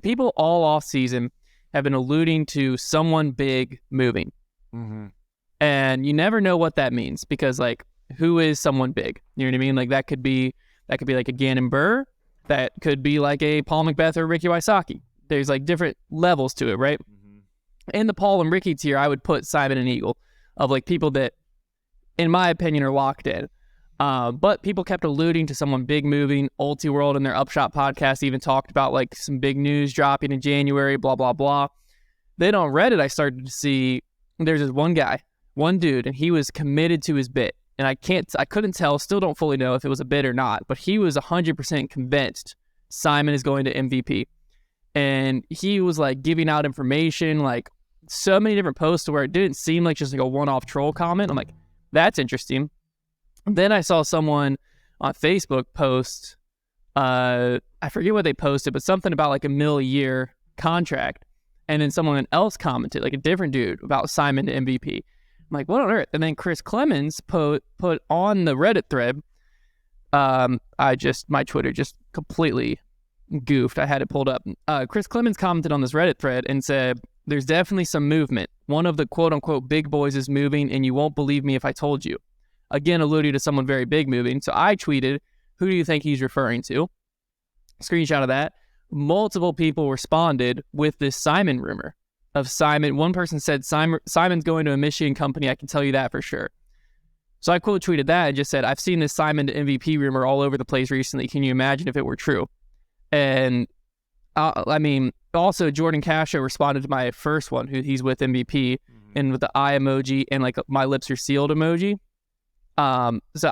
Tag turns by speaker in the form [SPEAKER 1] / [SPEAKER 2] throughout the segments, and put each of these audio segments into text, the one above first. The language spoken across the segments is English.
[SPEAKER 1] people all off season have been alluding to someone big moving.
[SPEAKER 2] Mm-hmm.
[SPEAKER 1] And you never know what that means because, like, who is someone big? You know what I mean? Like, that could be like a Gannon Burr. That could be like a Paul Macbeth or Ricky Wysocki. There's like different levels to it, right?
[SPEAKER 2] Mm-hmm.
[SPEAKER 1] In the Paul and Ricky tier, I would put Simon and Eagle of like people that, in my opinion, are locked in. But people kept alluding to someone big moving. Ulti World in their Upshot podcast even talked about like some big news dropping in January, blah, blah, blah. Then on Reddit, I started to see there's this one dude, and he was committed to his bit. And I couldn't tell, still don't fully know if it was a bit or not, but he was 100% convinced Simon is going to MVP. And he was like giving out information, like so many different posts to where it didn't seem like just like a one-off troll comment. I'm like, that's interesting. Then I saw someone on Facebook post, I forget what they posted, but something about like $1 million a year contract. And then someone else commented, like a different dude, about Simon to MVP. I'm like, what on earth? And then Chris Clemens put on the Reddit thread, my Twitter just completely goofed. I had it pulled up. Chris Clemens commented on this Reddit thread and said, there's definitely some movement. One of the quote-unquote big boys is moving, and you won't believe me if I told you. Again, alluding to someone very big moving. So I tweeted, who do you think he's referring to? Screenshot of that. Multiple people responded with this Simon rumor of Simon. One person said, Simon's going to a Michigan company. I can tell you that for sure. So I quote tweeted that and just said, I've seen this Simon to MVP rumor all over the place recently. Can you imagine if it were true? And also Jordan Cascio responded to my first one, who he's with MVP, and with the eye emoji and like my lips are sealed emoji. So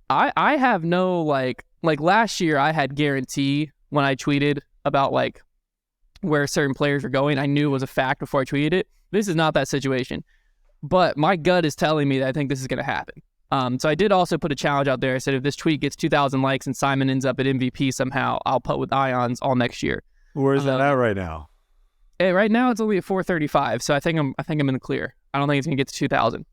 [SPEAKER 1] I have no like last year I had guarantee when I tweeted about like where certain players are going. I knew it was a fact before I tweeted it. This is not that situation, but my gut is telling me that I think this is going to happen. So I did also put a challenge out there. I said, if this tweet gets 2,000 likes and Simon ends up at MVP somehow, I'll put with Ions all next year.
[SPEAKER 2] Where is that at right now?
[SPEAKER 1] Right now it's only at 435. So I think I'm in the clear. I don't think it's going to get to 2,000.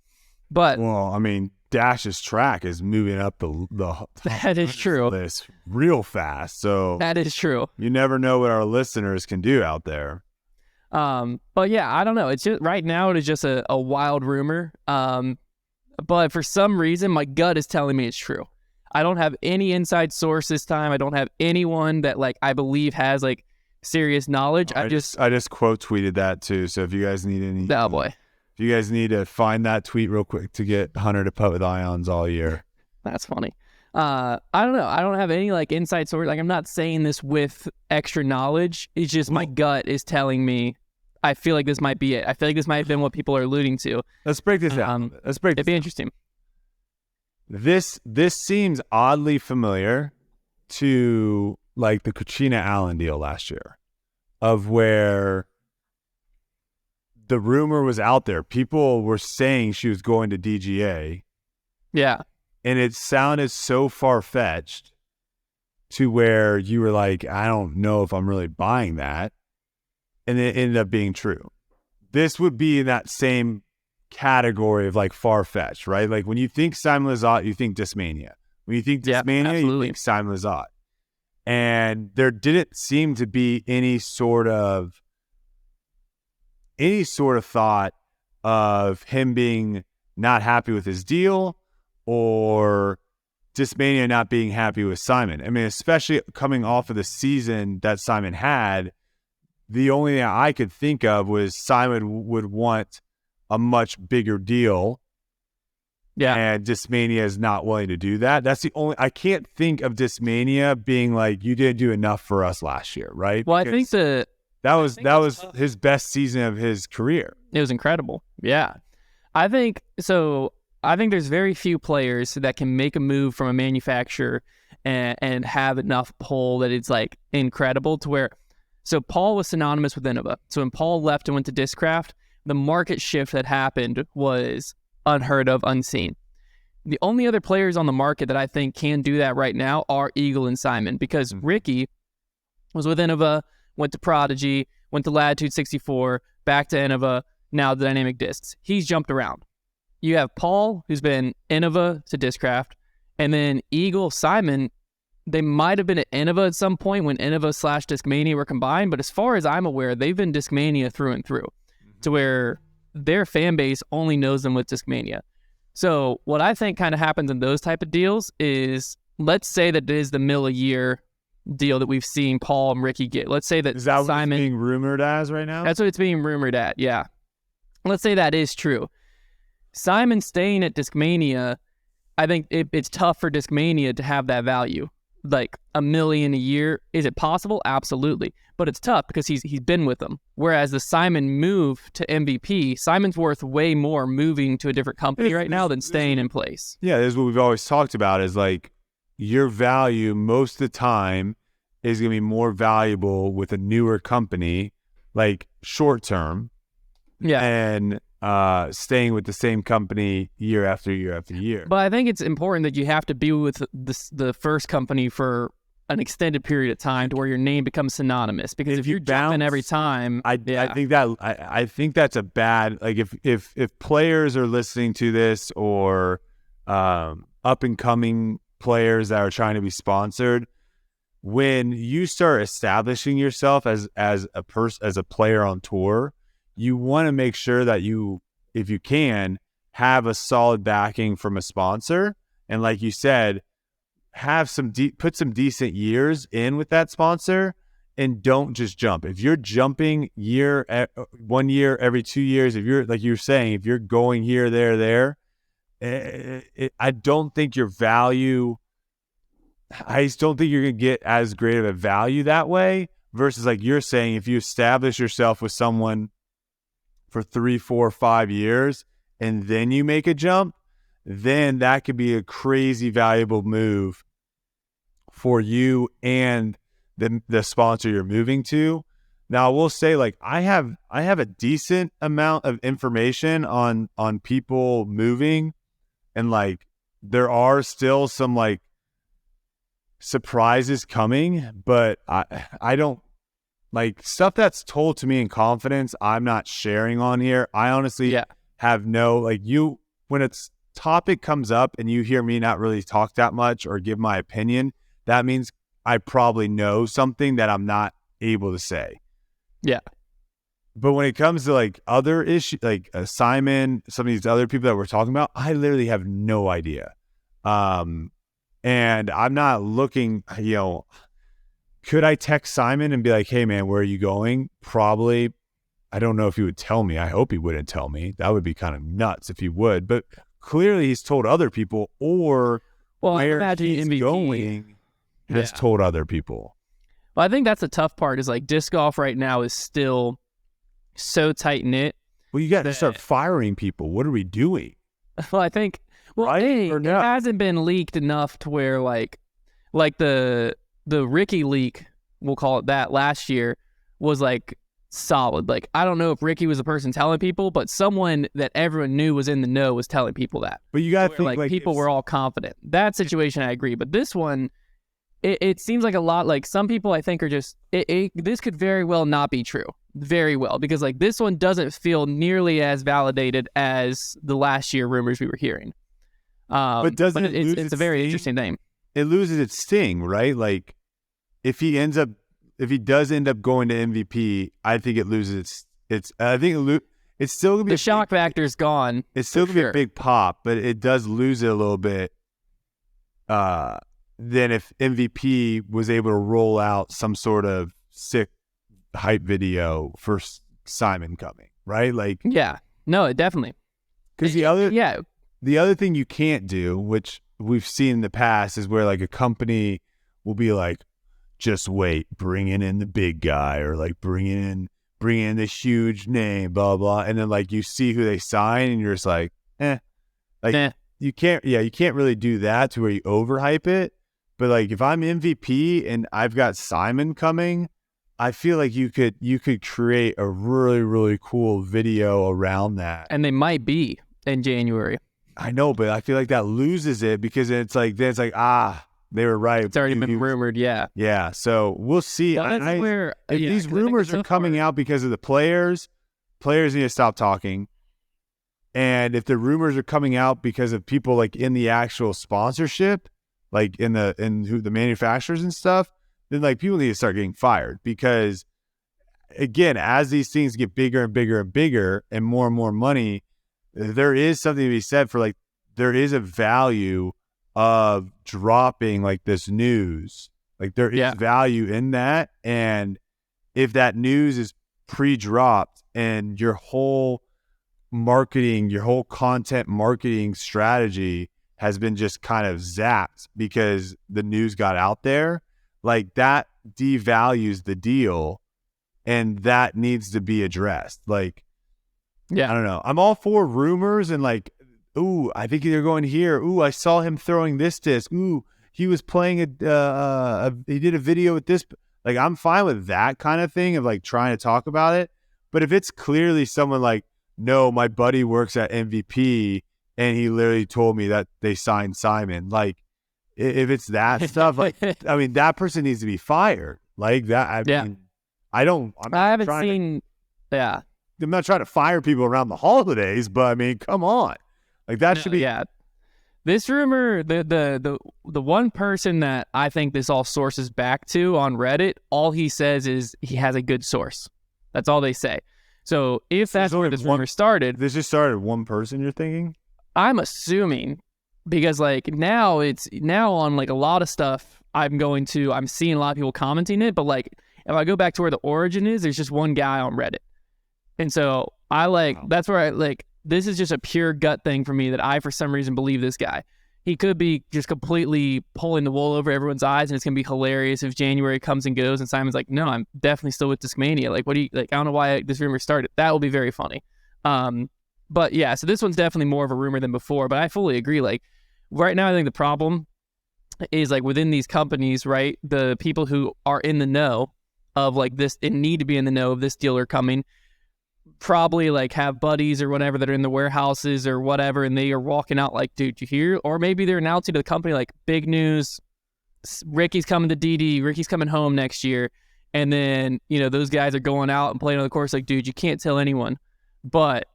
[SPEAKER 1] But
[SPEAKER 2] well, I mean, Dash's track is moving up the
[SPEAKER 1] that is true
[SPEAKER 2] list real fast. So
[SPEAKER 1] that is true.
[SPEAKER 2] You never know what our listeners can do out there.
[SPEAKER 1] But yeah, I don't know. It's just right now it is just a wild rumor. But for some reason, my gut is telling me it's true. I don't have any inside source this time. I don't have anyone that like I believe has like serious knowledge. I just
[SPEAKER 2] quote tweeted that too. So if you guys need any,
[SPEAKER 1] oh boy,
[SPEAKER 2] if you guys need to find that tweet real quick to get Hunter to put with Ions all year.
[SPEAKER 1] That's funny. I don't know. I don't have any like inside source. Like I'm not saying this with extra knowledge. It's just my gut is telling me. I feel like this might be it. I feel like this might have been what people are alluding to.
[SPEAKER 2] Let's break this down.
[SPEAKER 1] It'd be interesting.
[SPEAKER 2] This seems oddly familiar to like the Kachina Allen deal last year, of where the rumor was out there. People were saying she was going to DGA.
[SPEAKER 1] Yeah.
[SPEAKER 2] And it sounded so far-fetched to where you were like, I don't know if I'm really buying that. And it ended up being true. This would be in that same category of like far-fetched, right? Like when you think Simon Lizotte, you think Discmania. When you think Discmania, you think Simon Lizotte. And there didn't seem to be any sort of thought of him being not happy with his deal or Discmania not being happy with Simon. I mean, especially coming off of the season that Simon had, the only thing I could think of was Simon would want a much bigger deal.
[SPEAKER 1] Yeah.
[SPEAKER 2] And Discmania is not willing to do that. That's the only, I can't think of Discmania being like, you didn't do enough for us last year, right?
[SPEAKER 1] Well,
[SPEAKER 2] Because that was his best season of his career.
[SPEAKER 1] It was incredible. Yeah. I think there's very few players that can make a move from a manufacturer and have enough pull that it's like incredible to where. So Paul was synonymous with Innova. So when Paul left and went to Discraft, the market shift that happened was unheard of, unseen. The only other players on the market that I think can do that right now are Eagle and Simon, because Ricky was with Innova, went to Prodigy, went to Latitude 64, back to Innova, now the Dynamic Discs. He's jumped around. You have Paul, who's been Innova to Discraft, and then Eagle, Simon, They might have been at Innova at some point when Innova / Discmania were combined, but as far as I'm aware, they've been Discmania through and through, to where their fan base only knows them with Discmania. So what I think kind of happens in those type of deals is, let's say that it is the mill a year deal that we've seen Paul and Ricky get. Let's say that
[SPEAKER 2] Is that
[SPEAKER 1] Simon,
[SPEAKER 2] what's being rumored as right now?
[SPEAKER 1] that's what it's being rumored at, yeah. Let's say that is true. Simon staying at Discmania, I think it's tough for Discmania to have that value. Like $1 million a year, is it possible? Absolutely, but it's tough because he's been with them. Whereas the Simon move to MVP, Simon's worth way more moving to a different company right now than staying in place.
[SPEAKER 2] Yeah, this is what we've always talked about, is like your value most of the time is going to be more valuable with a newer company, like short term, and staying with the same company year after year after year.
[SPEAKER 1] But I think it's important that you have to be with the first company for an extended period of time to where your name becomes synonymous. Because if you're jumping every time,
[SPEAKER 2] I think that's a bad, like if players are listening to this, or up and coming players that are trying to be sponsored, when you start establishing yourself as a player on tour, you want to make sure that you, if you can, have a solid backing from a sponsor. And like you said, have put some decent years in with that sponsor, and don't just jump. If you're jumping 1 year every 2 years, if you're, like you're saying, if you're going here, there, I don't think your value, I just don't think you're going to get as great of a value that way, versus like you're saying, if you establish yourself with someone for 3, 4, 5 years, and then you make a jump, then that could be a crazy valuable move for you and the sponsor you're moving to. Now, I will say, like, I have a decent amount of information on people moving, and like there are still some like surprises coming, but I don't, like, stuff that's told to me in confidence, I'm not sharing on here. I honestly have no, like, when it's topic comes up and you hear me not really talk that much or give my opinion, that means I probably know something that I'm not able to say.
[SPEAKER 1] Yeah.
[SPEAKER 2] But when it comes to like other issues, like Simon, some of these other people that we're talking about, I literally have no idea. And I'm not looking, could I text Simon and be like, hey man, where are you going? Probably. I don't know if he would tell me. I hope he wouldn't tell me. That would be kind of nuts if he would. But clearly he's told other people, or where he's
[SPEAKER 1] MVP
[SPEAKER 2] going has told other people.
[SPEAKER 1] Well, I think that's the tough part, is like disc golf right now is still so tight knit.
[SPEAKER 2] Well, you got to start firing people. What are we doing?
[SPEAKER 1] Well, I think, it hasn't been leaked enough to where like the Ricky leak, we'll call it that, last year was like solid. Like, I don't know if Ricky was the person telling people, but someone that everyone knew was in the know was telling people that.
[SPEAKER 2] But you got to think,
[SPEAKER 1] like people were all confident. That situation, I agree. But this one, it seems like a lot, like some people I think are just, this could very well not be true. Very well. Because like this one doesn't feel nearly as validated as the last year rumors we were hearing.
[SPEAKER 2] But
[SPEAKER 1] it's a very interesting thing.
[SPEAKER 2] It loses its sting, right? Like if he does end up going to MVP, I think it loses it's still gonna be
[SPEAKER 1] the shock factor's gone.
[SPEAKER 2] It's still gonna be a big pop, but it does lose it a little bit. Then if MVP was able to roll out some sort of sick hype video for Simon coming, right? Like,
[SPEAKER 1] yeah, no, definitely.
[SPEAKER 2] Because the other thing you can't do, which we've seen in the past, is where like a company will be like, just wait, bringing in the big guy, or like bringing in this huge name, blah blah, and then like you see who they sign, and you're just like, you can't really do that to where you overhype it. But like if I'm MVP and I've got Simon coming, I feel like you could create a really, really cool video around that.
[SPEAKER 1] And they might be in January.
[SPEAKER 2] I know, but I feel like that loses it, because it's like they were right.
[SPEAKER 1] It's already been rumored, yeah.
[SPEAKER 2] Yeah, so we'll see.
[SPEAKER 1] Well, if
[SPEAKER 2] these rumors are coming out because of the players need to stop talking. And if the rumors are coming out because of people like in the actual sponsorship, like in who the manufacturers and stuff, then like people need to start getting fired, because again, as these things get bigger and bigger and bigger and more money, there is something to be said for like, there is a value of dropping like this news. Like there is value in that. And if that news is pre-dropped and your whole marketing, your whole content marketing strategy has been just kind of zapped because the news got out there, like that devalues the deal, and that needs to be addressed. Like, I don't know. I'm all for rumors and like, ooh, I think they're going here. Ooh, I saw him throwing this disc. Ooh, he was playing he did a video with this. Like, I'm fine with that kind of thing of like trying to talk about it. But if it's clearly someone like, no, my buddy works at MVP and he literally told me that they signed Simon. Like, if it's that stuff, like, I mean, that person needs to be fired. Like that. I mean, I haven't
[SPEAKER 1] seen.
[SPEAKER 2] I'm not trying to fire people around the holidays, but I mean, come on. Like that should be.
[SPEAKER 1] Yeah. This rumor, the one person that I think this all sources back to on Reddit, all he says is he has a good source. That's all they say. So if that's where this rumor started.
[SPEAKER 2] This just started one person, you're thinking?
[SPEAKER 1] I'm assuming, because like now on like a lot of stuff I'm seeing a lot of people commenting it, but like if I go back to where the origin is, there's just one guy on Reddit. And so that's where I like, this is just a pure gut thing for me that I, for some reason, believe this guy. He could be just completely pulling the wool over everyone's eyes, and it's going to be hilarious if January comes and goes and Simon's like, no, I'm definitely still with Discmania. Like, what do you, like, I don't know why this rumor started. That will be very funny. But yeah, so this one's definitely more of a rumor than before, but I fully agree. Like, right now, I think the problem is like within these companies, right? The people who are in the know of like this and need to be in the know of this dealer coming, probably like have buddies or whatever that are in the warehouses or whatever, and they are walking out like, dude, you hear? Or maybe they're announcing to the company like, big news, Ricky's coming to DD, Ricky's coming home next year. And then, you know, those guys are going out and playing on the course like, dude, you can't tell anyone. But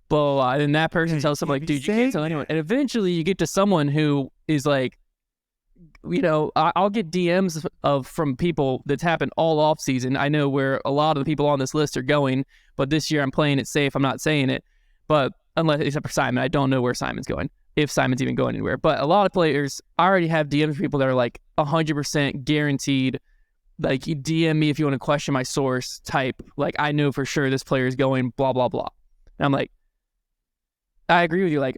[SPEAKER 1] blah, blah, blah. And then that person tells someone like, dude, you can't tell anyone. And eventually you get to someone who is like, you know, I'll get DMs from people that's happened all off season. I know where a lot of the people on this list are going, but this year I'm playing it safe. I'm not saying it, but except for Simon, I don't know where Simon's going, if Simon's even going anywhere. But a lot of players, I already have DMs from people that are like 100% guaranteed. Like, you DM me if you want to question my source type. Like, I know for sure this player is going blah, blah, blah. And I'm like, I agree with you. Like,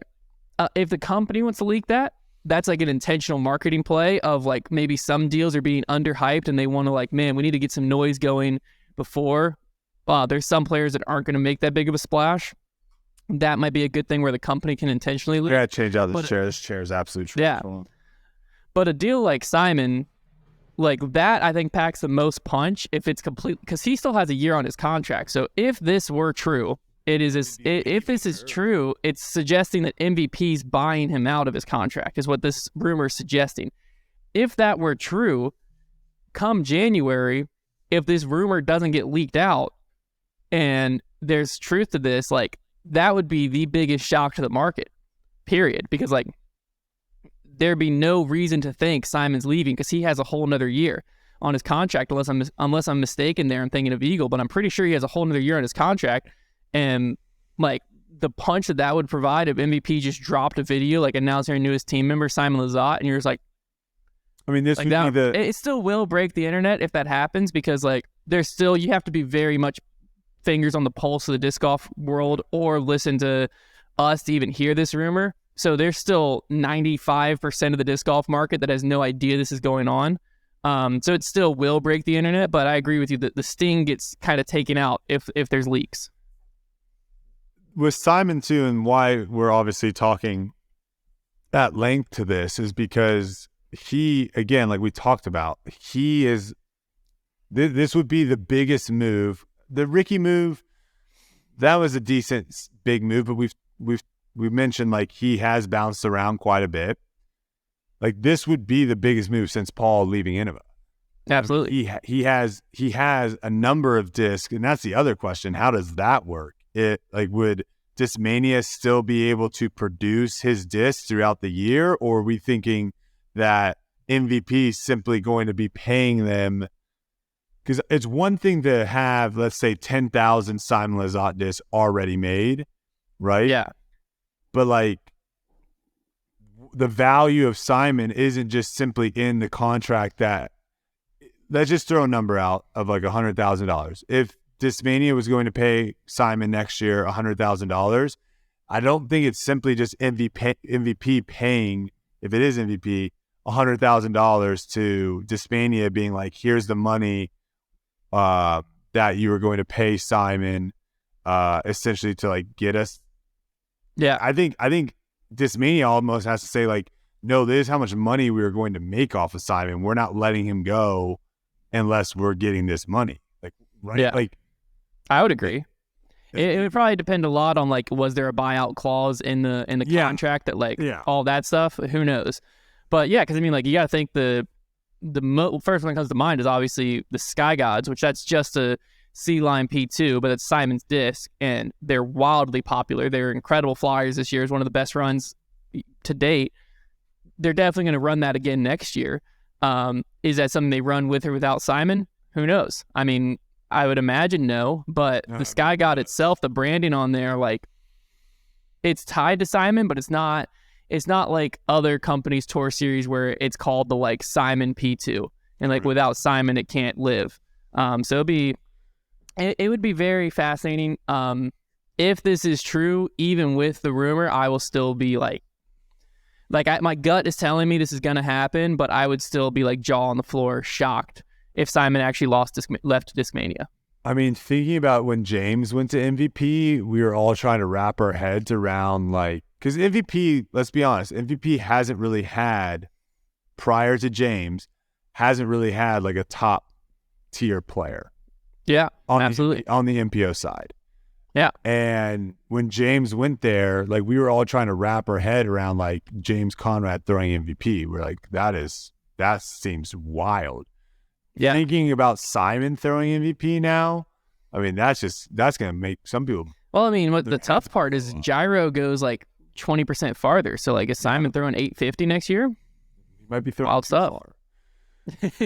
[SPEAKER 1] if the company wants to leak that, that's like an intentional marketing play of like maybe some deals are being underhyped and they want to like, man, we need to get some noise going before. There's some players that aren't going to make that big of a splash. That might be a good thing where the company can intentionally leak.
[SPEAKER 2] Yeah, change out this chair. This chair is absolute truth.
[SPEAKER 1] Yeah. But a deal like Simon, like that, I think packs the most punch if it's complete, because he still has a year on his contract. So if this were true, if this is true, it's suggesting that MVP's buying him out of his contract, is what this rumor is suggesting. If that were true, come January, if this rumor doesn't get leaked out and there's truth to this, like, that would be the biggest shock to the market, period. Because like, there'd be no reason to think Simon's leaving because he has a whole nother year on his contract, unless I'm mistaken there. I'm thinking of Eagle, but I'm pretty sure he has a whole nother year on his contract. And like the punch that would provide if MVP just dropped a video like announcing our newest team member, Simon Lizotte, and you're just like,
[SPEAKER 2] I mean, this
[SPEAKER 1] like
[SPEAKER 2] would
[SPEAKER 1] that,
[SPEAKER 2] be
[SPEAKER 1] it still will break the internet if that happens, because like there's still, you have to be very much fingers on the pulse of the disc golf world or listen to us to even hear this rumor. So there's still 95% of the disc golf market that has no idea this is going on. So it still will break the internet, but I agree with you that the sting gets kind of taken out if there's leaks.
[SPEAKER 2] With Simon too, and why we're obviously talking at length to this is because he, again, like we talked about, he is, this would be the biggest move. The Ricky move, that was a decent big move, but we've mentioned like he has bounced around quite a bit. Like, this would be the biggest move since Paul leaving Innova.
[SPEAKER 1] Absolutely.
[SPEAKER 2] He has a number of discs, and that's the other question. How does that work? It like, would Discmania still be able to produce his discs throughout the year, or are we thinking that MVP simply going to be paying them? Because it's one thing to have, let's say, 10,000 Simon Lizotte discs already made, right?
[SPEAKER 1] Yeah.
[SPEAKER 2] But like the value of Simon isn't just simply in the contract that, let's just throw a number out of like $100,000. If Discmania was going to pay Simon next year $100,000, I don't think it's simply just MVP paying, if it is MVP, $100,000 to Discmania being like, here's the money that you were going to pay Simon essentially to like get us.
[SPEAKER 1] Yeah.
[SPEAKER 2] I think Discmania almost has to say like, no, this is how much money we are going to make off of Simon. We're not letting him go unless we're getting this money. Like, right?
[SPEAKER 1] Yeah.
[SPEAKER 2] Like,
[SPEAKER 1] I would agree. It would probably depend a lot on like, was there a buyout clause in the contract that like all that stuff? Who knows? But yeah, because I mean, like you got to think the first one that comes to mind is obviously the Sky Gods, which that's just a C-Line P2, but it's Simon's disc, and they're wildly popular. They're incredible flyers this year. It's one of the best runs to date. They're definitely going to run that again next year. Is that something they run with or without Simon? Who knows? I mean, I would imagine no, but the Sky God itself, the branding on there, like it's tied to Simon, but it's not like other companies' tour series where it's called the like Simon P2, and like without Simon it can't live. So it would be very fascinating. If this is true, even with the rumor, I will still be like my gut is telling me this is gonna happen, but I would still be like jaw on the floor, shocked if Simon actually left Discmania.
[SPEAKER 2] I mean, thinking about when James went to MVP, we were all trying to wrap our heads around like, because MVP, let's be honest, MVP hasn't really had, prior to James, hasn't really had like a top tier player.
[SPEAKER 1] Yeah, absolutely.
[SPEAKER 2] On the MPO side.
[SPEAKER 1] Yeah.
[SPEAKER 2] And when James went there, like we were all trying to wrap our head around like James Conrad throwing MVP. We're like, that seems wild.
[SPEAKER 1] Yeah.
[SPEAKER 2] Thinking about Simon throwing MVP now, I mean, that's going to make some people.
[SPEAKER 1] Well, I mean, what the tough part is Gyro goes like 20% farther. So like, is Simon throwing 850 next year?
[SPEAKER 2] He might be throwing
[SPEAKER 1] wild stuff.
[SPEAKER 2] Let's